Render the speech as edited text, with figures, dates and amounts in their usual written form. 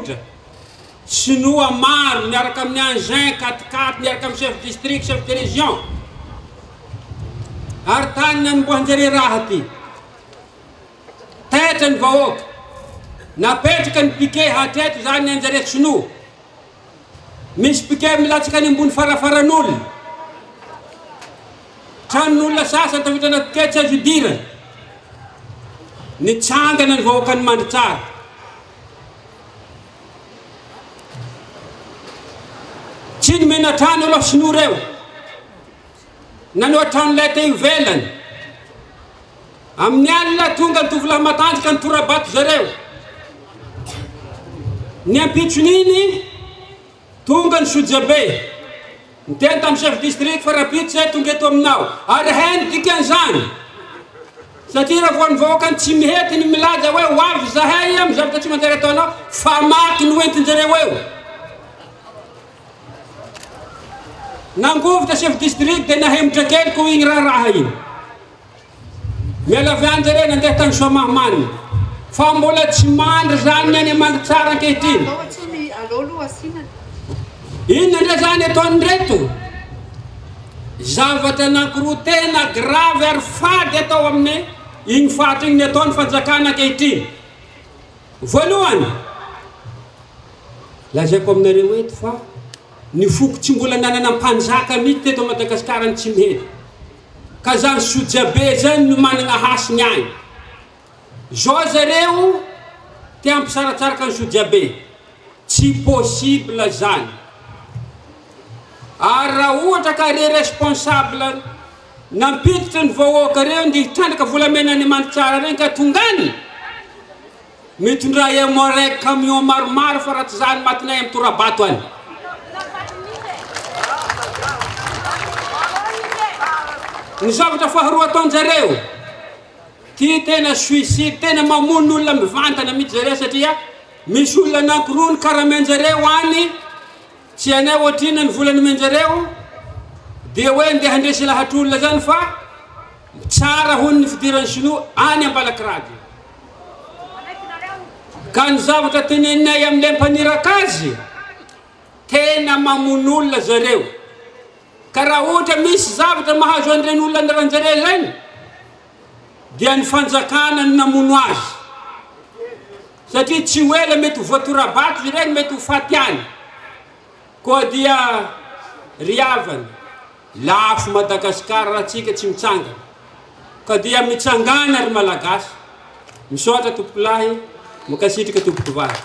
tendrombohitra. Sinoa maro miaraka amin'ny engin 4x4 miaraka amin'ny chef district, chef de région. Ary tany nanombohan-jare raha ty. Taitra ny vahoaka. Napetraka ny piquet hatreto zany anjare sinoa. Misy piquet milatsaka ny ambony farafaran'olona. Tranon'olona sasany tafiditra anaty piquet tsy azo idirana. Nitsangana ny vahoaka ny mandry tsara. Tsy nomena trano aloha sinoa reo. Nanao trano lay teo ivelany. Amin'ny alina tonga ny tovolahy matanjaka ny torabato zareo. Ny ampitson'iny tonga ny Sojabe. Niteny tamin'ny chef district fa rapito zay tonga eto aminao. Ary hainy dikan'izany. Satria raha vao ny vahoakany tsy mihety ny milaza hoe ho avy zahay amin'ny zavatra tsy manjary ataonao fa maty ny hoentin-jareo eo. Nangovitra chef district dia nahembotra kely ko igny raha igny. Miala avy any zareo nandeha tany Soamahamanina. Fa mbola tsy mandry zany any mandry tsara ankehitriny. Inona ndray zany ataony reto? Zavatra anankiroa tena grave ary fady atao amin'ny igny fatra igny ataony fanjakana ankehitriny. Voalohany, lazaiko aminareo eto fa ny fokotsy mbola nanana mpanjaka mihitsy teto Madagasikara ny tsy mihety. Ka zany Sojabe zany no manana hasiny agny. Zao zareo te ampisaratsaraka ny Sojabe. Tsy possible zany. Ary raha ohatra ka re responsable nampiditra ny vahoaka reo ndi hitrandraka volamena ny mandry tsara regny ka tongany. Mitondra emorek camion maromaro fa raha tsy zany matinay amin'ny torabato any. Ny zavatra faharoa ataon-jareo, ty tena suicide, tena mamono olona mivantana mihitsy zareo satria misy olona anankiroa ny karamenjareo any, tsy anay ohatrina ny volany menjareo, dia hoe ndeha handresy lahatr'olona zany fa tsara hony ny fidiran'ny sinoa any Ambalakiragy. Ka ny zavatra teneninay amin'ilay mpaniraka azy, tena mamono olona zareo. Ka raha ohatra misy zavatra mahazo an'ireny olona andaranjare zany, dia ny fanjakana ny namono azy. Satria tsy ho ela mety ho voatorabato izy regny, mety ho faty any. Koa dia riavana, lafo Madagasikara raha tsika tsy mitsangana. Ka dia mitsangana ry malagasy. Misaotra tompoko lahy, makasitrika tompoko vavy.